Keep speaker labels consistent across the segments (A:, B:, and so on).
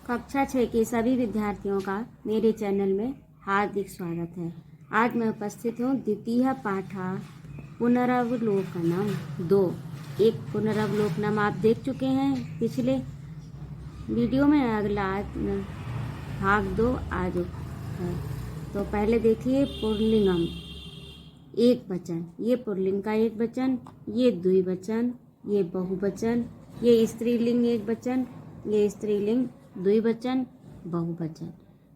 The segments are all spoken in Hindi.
A: कक्षा 6 के सभी विद्यार्थियों का मेरे चैनल में हार्दिक स्वागत है। आज मैं उपस्थित हूँ द्वितीय पाठा पुनरावलोकनम 2। एक पुनरावलोकनम आप देख चुके हैं पिछले वीडियो में, अगला भाग 2 आज है। तो पहले देखिए पुल्लिंगम एक वचन, ये पुल्लिंग का एक वचन, ये द्विवचन, ये बहुवचन, ये स्त्रीलिंग एक वचन, ये स्त्रीलिंग द्विवचन बहुवचन।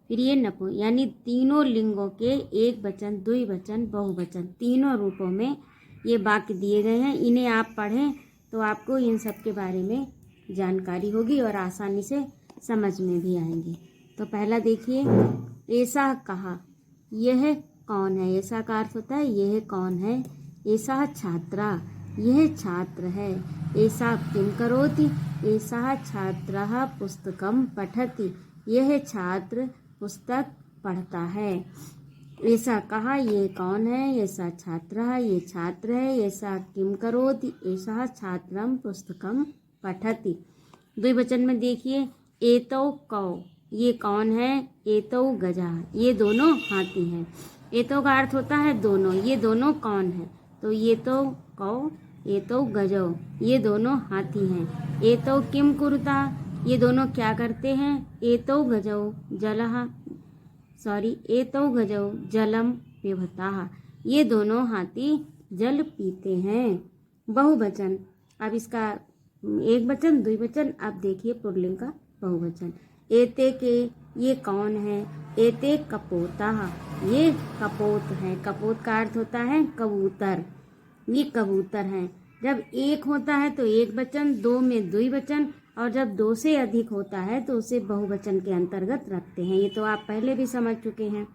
A: फिर ये नपु यानी तीनों लिंगों के एक वचन द्विवचन बहुवचन तीनों रूपों में ये वाक्य दिए गए हैं। इन्हें आप पढ़ें तो आपको इन सब के बारे में जानकारी होगी और आसानी से समझ में भी आएंगे। तो पहला देखिए, ऐसा कहा, यह कौन है। ऐसा का अर्थ होता है यह कौन है। ऐसा छात्रा, यह छात्र है। ऐसा किं करोति, ऐसा छात्रः पुस्तकं पठति, यह छात्र पुस्तक पढ़ता है। ऐसा कहा, ये कौन है। ऐसा छात्रः, ये छात्र है। ऐसा किं करोति, ऐसा छात्रं पुस्तकं पठति। द्विवचन में देखिए, एतौ कौ, ये कौन है। एतौ गजा, ये दोनों हाथी हैं। एतौ का अर्थ होता है दोनों, ये दोनों कौन है। तो ये तो कौ, ये तो गजौ, ये दोनों हाथी हैं। ये तो किम कुरुता, ये दोनों क्या करते हैं। ये तो गजौ ये तो गजौ जलम पिबताः, ये दोनों हाथी जल पीते हैं। बहुवचन, अब इसका एक वचन द्विवचन, अब देखिए पुल्लिंग का बहुवचन। एते के, ये कौन है। एते कपोताः, ये कपोत हैं। कपोत का अर्थ होता है कबूतर, ये कबूतर हैं। जब एक होता है तो एक वचन, दो में द्विवचन, और जब दो से अधिक होता है तो उसे बहुवचन के अंतर्गत रखते हैं। ये तो आप पहले भी समझ चुके हैं।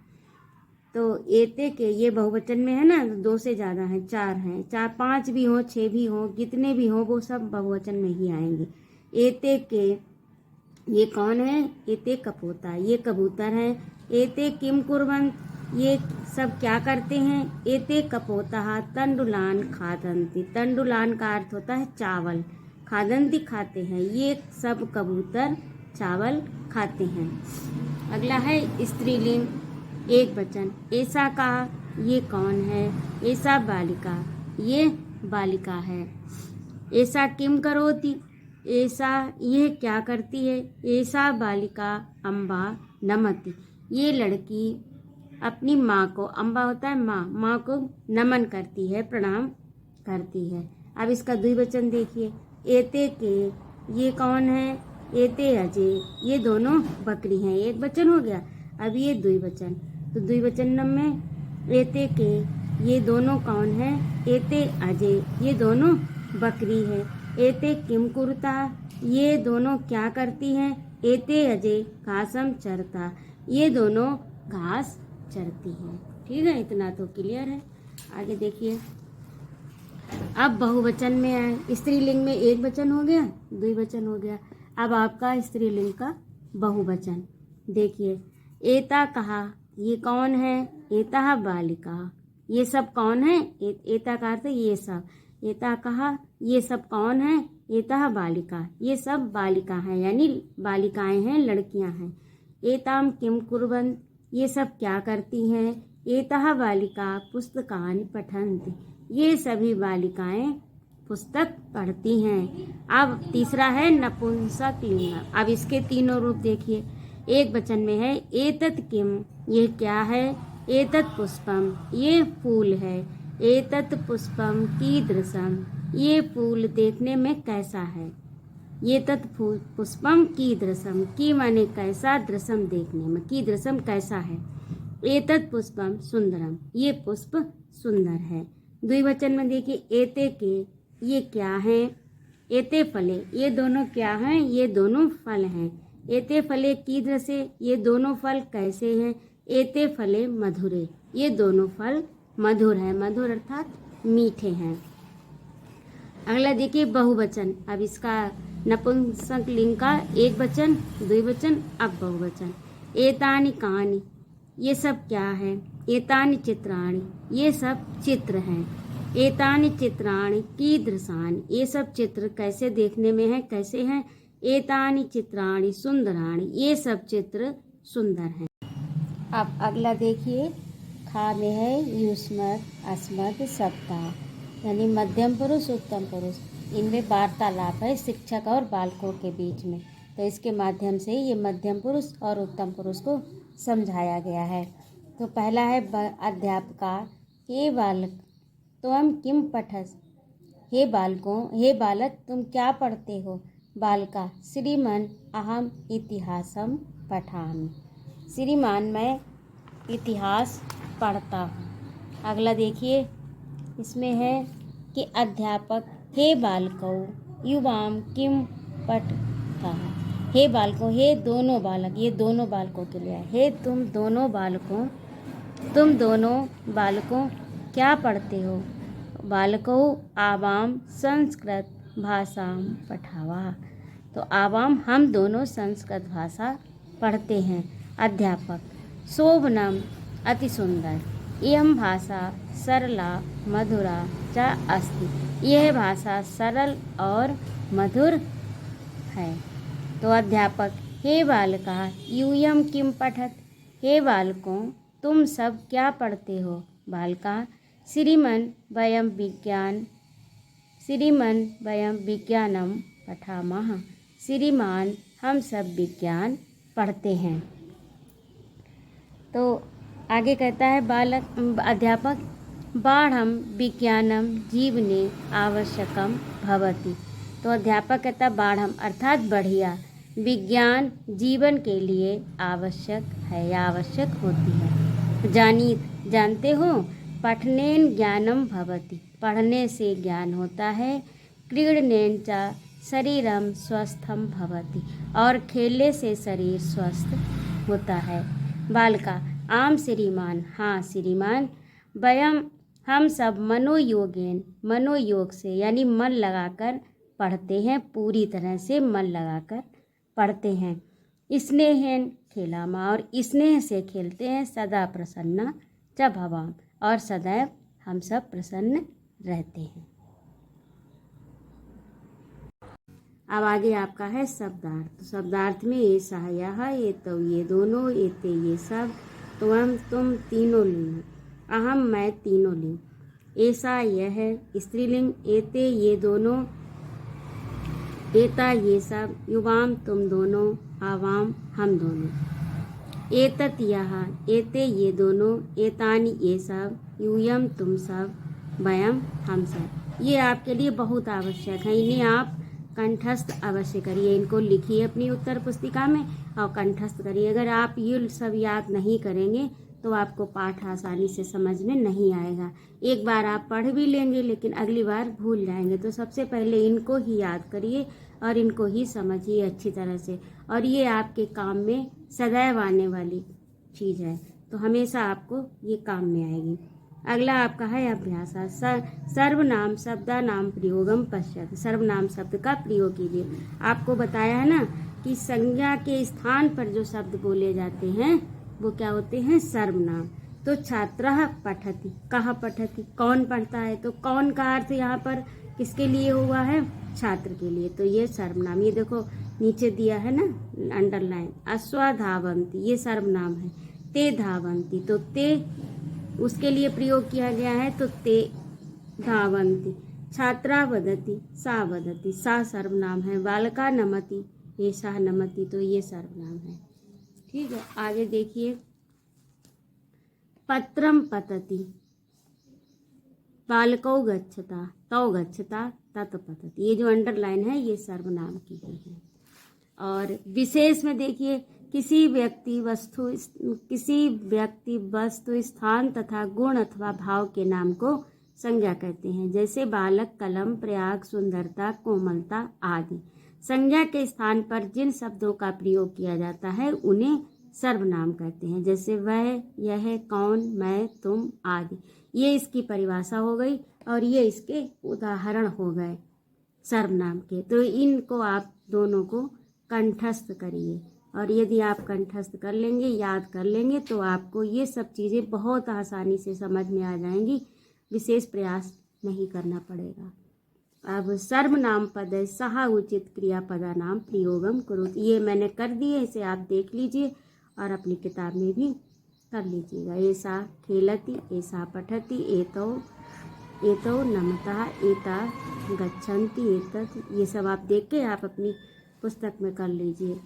A: तो एते के, ये बहुवचन में है ना, दो से ज़्यादा है, चार हैं, चार पाँच भी हो, छः भी हो, कितने भी हो, वो सब बहुवचन में ही आएंगे। एते के, ये कौन है। एते कपोता, ये कबूतर है। एते किम कुर्वन्त, ये सब क्या करते हैं। एते कपोताः तंडुलान खादन्ति, तंडुलान का अर्थ होता है चावल, खादन्ति खाते हैं, ये सब कबूतर चावल खाते हैं। अगला है स्त्रीलिंग एक वचन। ऐसा कहा, ये कौन है। ऐसा बालिका, ये बालिका है। ऐसा किम करोति, ऐसा यह क्या करती है। ऐसा बालिका अम्बा नमति, ये लड़की अपनी माँ को, अम्बा होता है माँ, माँ को नमन करती है, प्रणाम करती है। अब इसका द्विवचन देखिए, एते के, ये कौन है। एते अजय, ये दोनों बकरी हैं। एक वचन हो गया, अब ये द्विवचन। तो द्विवचन में एते के, ये दोनों कौन है। एते अजय, ये दोनों बकरी है। एते किम कुरुता, ये दोनों क्या करती हैं। एते अजय घासम चरता, ये दोनों घास चरती हैं। ठीक है, इतना तो क्लियर है। आगे देखिए, अब बहुवचन में आए। स्त्रीलिंग में एक वचन हो गया, द्विवचन हो गया। अब आपका स्त्रीलिंग का बहुवचन देखिए। एता कहा, ये कौन है। एता बालिका, ये सब कौन है। एता का अर्थ ये सब। एता कहा, ये सब कौन है। एता बालिका, ये सब बालिका हैं, यानी बालिकाएं हैं, लड़कियां हैं। एताम किम कुर्वन्त, ये सब क्या करती हैं। एताः बालिका पुस्तकानि पठन्ति, ये सभी बालिकाएं पुस्तक पढ़ती हैं। अब तीसरा है नपुंसक लिंग। अब इसके तीनों रूप देखिए। एक वचन में है एतत् किम, ये क्या है। एतत् पुष्पम, ये फूल है। एतत् पुष्पम कीदृशम, ये फूल देखने में कैसा है। ये तत् पुष्पम कीदृशम, की माने कैसा, दृशम देखने में, कीदृशम कैसा है। एतत् पुष्पम सुंदरम, ये पुष्प सुंदर है। द्विवचन में देखिए, एते के, ये क्या है। एते फले, ये दोनों क्या हैं। ये दोनों फल हैं। एते फले कीदृशे, ये दोनों फल कैसे हैं। एते फले मधुरे, ये दोनों फल मधुर है। मधुर अर्थात मीठे हैं। अगला देखिए बहुवचन। अब इसका नपुंसक लिंग का एक वचन द्विवचन, अब बहुवचन। एतानि कानि, ये सब क्या है। एतानि चित्राणि, ये सब चित्र हैं। एतानि चित्राणि कीदृशानि, ये सब चित्र कैसे देखने में हैं, कैसे हैं। एतानि चित्राणि सुंदराणि, ये सब चित्र सुंदर हैं। अब अगला देखिए, खा में है युष्मत्, अस्मत्, सप्ताह, यानी मध्यम पुरुष उत्तम पुरुष। इनमें वार्तालाप है शिक्षक और बालकों के बीच में, तो इसके माध्यम से ये मध्यम पुरुष और उत्तम पुरुष को समझाया गया है। तो पहला है अध्यापका, हे बालक त्वं किम पठस, हे बालकों, हे बालक तुम क्या पढ़ते हो। बालका, श्रीमन अहम इतिहासम पठामि, श्रीमान मैं इतिहास पढ़ता हूँ। अगला देखिए, इसमें है कि अध्यापक, हे बालकों युवाम किम पठतः, हे बालकों, हे दोनों बालक, ये दोनों बालकों के लिए है, हे तुम दोनों बालकों क्या पढ़ते हो। बालकों आवाम संस्कृत भाषाम पठावा, तो आवाम हम दोनों संस्कृत भाषा पढ़ते हैं। अध्यापक, शोभनम अति सुंदर, इयं भाषा सरला मधुरा च अस्ति, यह भाषा सरल और मधुर है। तो अध्यापक, हे बालका यूयं किम पठत, हे बालकों तुम सब क्या पढ़ते हो। बालका, श्रीमन वयं विज्ञानम पठामः, श्रीमान हम सब विज्ञान पढ़ते हैं। तो आगे कहता है अध्यापक, बाढ़म विज्ञानम जीवने आवश्यकम भवति, तो अध्यापक कहता है बाढ़म अर्थात बढ़िया, विज्ञान जीवन के लिए आवश्यक है या आवश्यक होती है। जानते हो, पठनेन ज्ञानम भवति, पढ़ने से ज्ञान होता है। क्रीडनेन च शरीरम स्वस्थम भवति, और खेलने से शरीर स्वस्थ होता है। बालका, आम श्रीमान, हाँ श्रीमान, वयम हम सब मनोयोग से यानी मन लगाकर पढ़ते हैं, पूरी तरह से मन लगाकर पढ़ते हैं। स्नेहन खेलामा, और स्नेह से खेलते हैं। सदा प्रसन्ना च भवाम, और सदैव हम सब प्रसन्न रहते हैं। अब आगे आपका है शब्दार्थ। तो शब्दार्थ में ये सहायः, ये तो, ये दोनों, एते ये सब, तुम तीनों लिंग, अहम मैं तीनों लिंग, ऐसा यह है स्त्रीलिंग, एते ये दोनों, एता ये सब, युवाम तुम दोनों, आवाम हम दोनों, एतत यह, एते ये दोनों, एतानि ये सब, यूयम तुम सब, वयम हम सब। ये आपके लिए बहुत आवश्यक है, इन्हें आप कंठस्थ अवश्य करिए, इनको लिखिए अपनी उत्तर पुस्तिका में और कंठस्थ करिए। अगर आप ये सब याद नहीं करेंगे तो आपको पाठ आसानी से समझ में नहीं आएगा। एक बार आप पढ़ भी लेंगे लेकिन अगली बार भूल जाएंगे, तो सबसे पहले इनको ही याद करिए और इनको ही समझिए अच्छी तरह से, और ये आपके काम में सदैव आने वाली चीज़ है, तो हमेशा आपको ये काम में आएगी। अगला आपका है अभ्यास। सर्वनाम शब्दानाम प्रयोगम पश्चात, सर्वनाम शब्द का प्रयोग कीजिए। आपको बताया है ना कि संज्ञा के स्थान पर जो शब्द बोले जाते हैं वो क्या होते हैं, सर्वनाम। तो छात्रः पठति, कहाँ पठति, कौन पढ़ता है, तो कौन का अर्थ यहाँ पर किसके लिए हुआ है, छात्र के लिए, तो ये सर्वनाम। ये देखो नीचे दिया है ना अंडरलाइन, अश्वा धावंती, ये सर्वनाम है। ते धावंती, तो ते उसके लिए प्रयोग किया गया है, तो ते धावंती। छात्रा वदति, सा वदति, सा सर्वनाम है। बालका नमति, ये सा नमति, तो ये सर्वनाम है। ठीक है, आगे देखिए, पत्रम पतति, बालकौ गच्छता, तौ गच्छता, तत् पतति, ये जो अंडरलाइन है ये सर्वनाम की ही है। और विशेष में देखिए, किसी व्यक्ति वस्तु स्थान तथा गुण अथवा भाव के नाम को संज्ञा कहते हैं, जैसे बालक, कलम, प्रयाग, सुंदरता, कोमलता आदि। संज्ञा के स्थान पर जिन शब्दों का प्रयोग किया जाता है उन्हें सर्वनाम कहते हैं, जैसे वह, यह, कौन, मैं, तुम आदि। ये इसकी परिभाषा हो गई और ये इसके उदाहरण हो गए सर्वनाम के। तो इनको आप दोनों को कंठस्थ करिए, और यदि आप कंठस्थ कर लेंगे, याद कर लेंगे, तो आपको ये सब चीज़ें बहुत आसानी से समझ में आ जाएंगी, विशेष प्रयास नहीं करना पड़ेगा। अब सर्वनाम पद सह उचित क्रियापदा नाम प्रयोगम कुरुत, ये मैंने कर दिए, इसे आप देख लीजिए और अपनी किताब में भी कर लीजिएगा। ऐसा खेलति, ऐसा पठति, एतौ नमतः, एता गच्छन्ति, एतत्, ये सब आप देख के आप अपनी पुस्तक में कर लीजिए।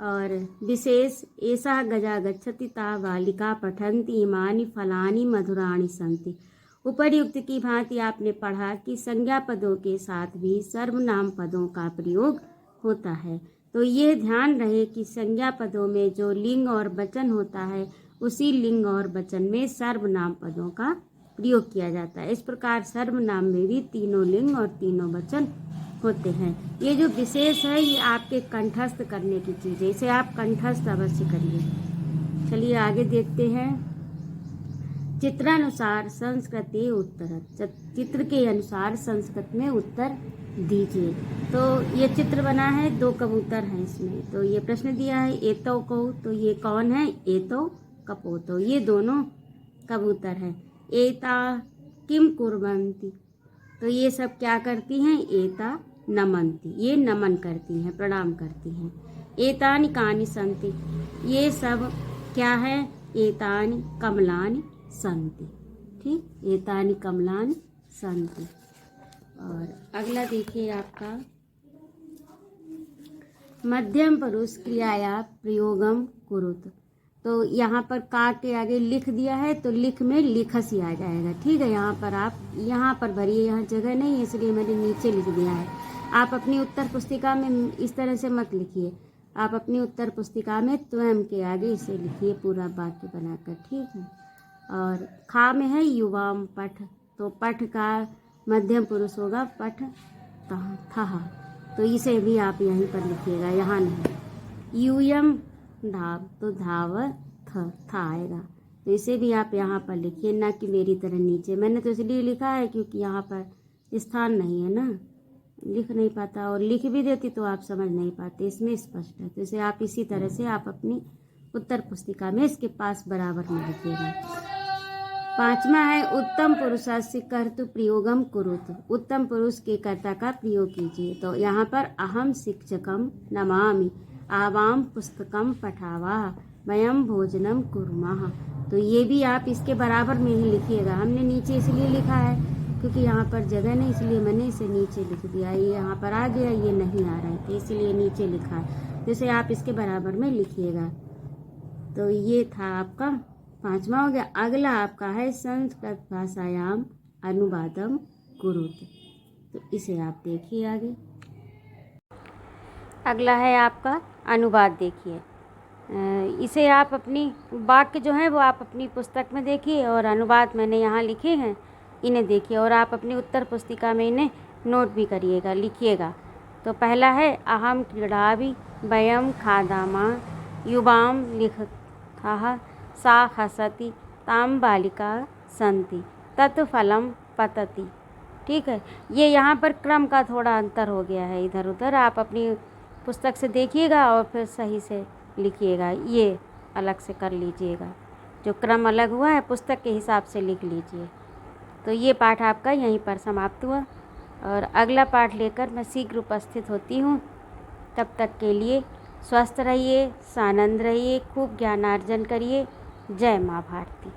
A: और विशेष ऐसा गजा गच्छति ता बालिका पठन्ति, इमानि फलानि मधुराणि सन्ति। उपर्युक्त की भांति आपने पढ़ा कि संज्ञा पदों के साथ भी सर्वनाम पदों का प्रयोग होता है। तो ये ध्यान रहे कि संज्ञा पदों में जो लिंग और वचन होता है उसी लिंग और वचन में सर्वनाम पदों का प्रयोग किया जाता है। इस प्रकार सर्वनाम में भी तीनों लिंग और तीनों वचन होते हैं। ये जो विशेष है ये आपके कंठस्थ करने की चीज़ है, इसे आप कंठस्थ अवश्य करिए। चलिए आगे देखते हैं। चित्रानुसार संस्कृते उत्तर, चित्र के अनुसार संस्कृत में उत्तर दीजिए। तो ये चित्र बना है, 2 कबूतर हैं इसमें। तो ये प्रश्न दिया है एतो को, तो ये कौन है? एतो कपोतो, ये दोनों कबूतर हैं। एता किम कुर्वन्ति, तो ये सब क्या करती हैं? एता नमन्ति, ये नमन करती हैं, प्रणाम करती हैं। एतानि कानि सन्ति, ये सब क्या है? एतानि कमलानि सन्ति। ठीक, एतानि कमलानि सन्ति। और अगला देखिए आपका मध्यम पुरुष क्रियाया प्रयोगम कुरुत। तो यहाँ पर का के आगे लिख दिया है, तो लिख में लिखस ही आ जाएगा। ठीक है, यहाँ पर आप यहाँ पर भरिए, यहाँ जगह नहीं है इसलिए मैंने नीचे लिख दिया है। आप अपनी उत्तर पुस्तिका में इस तरह से मत लिखिए, आप अपनी उत्तर पुस्तिका में स्वयं के आगे इसे लिखिए पूरा वाक्य बनाकर। ठीक है। और खा में है युवाम पठ, तो पठ का मध्यम पुरुष होगा पठ था, तो इसे भी आप यहीं पर लिखिएगा, यहाँ नहीं। यूयम धाव, तो धाव था आएगा, तो इसे भी आप यहाँ पर लिखिए, ना कि मेरी तरह नीचे। मैंने तो इसलिए लिखा है क्योंकि यहाँ पर स्थान नहीं है ना, लिख नहीं पाता, और लिख भी देती तो आप समझ नहीं पाते, इसमें स्पष्ट है। तो इसे आप इसी तरह से आप अपनी उत्तर पुस्तिका में इसके पास बराबर में लिखिएगा। 5वां है उत्तम पुरुषस्य कर्तु प्रयोगम कुरुत, उत्तम पुरुष के कर्ता का प्रयोग कीजिए। तो यहाँ पर अहम शिक्षकम नमामि, आवाम पुस्तकम पठावा, वयम भोजनम कुर्मः, तो ये भी आप इसके बराबर में ही लिखिएगा। हमने नीचे इसलिए लिखा है क्योंकि यहाँ पर जगह नहीं, इसलिए मैंने इसे नीचे लिख दिया। ये यहाँ पर आ गया, ये नहीं आ रहा है, तो इसलिए नीचे लिखा है, जैसे आप इसके बराबर में लिखिएगा। तो ये था आपका 5वां हो गया। अगला आपका है संस्कृत भाषायाम अनुवादम कुरुत, तो इसे आप देखिए आगे। अगला है आपका अनुवाद, देखिए इसे आप अपनी वाक्य जो है वो आप अपनी पुस्तक में देखिए, और अनुवाद मैंने यहाँ लिखे हैं, इन्हें देखिए, और आप अपनी उत्तर पुस्तिका में इन्हें नोट भी करिएगा, लिखिएगा। तो पहला है अहम क्रीडावि वयम खादामा युवाम लिखता सा हसति ताम बालिका संति तत्फलम पतति। ठीक है, ये यहाँ पर क्रम का थोड़ा अंतर हो गया है, इधर उधर आप अपनी पुस्तक से देखिएगा और फिर सही से लिखिएगा, ये अलग से कर लीजिएगा, जो क्रम अलग हुआ है पुस्तक के हिसाब से लिख लीजिए। तो ये पाठ आपका यहीं पर समाप्त हुआ, और अगला पाठ लेकर मैं शीघ्र उपस्थित होती हूँ। तब तक के लिए स्वस्थ रहिए, सानंद रहिए, खूब ज्ञानार्जन करिए। जय माँ भारती।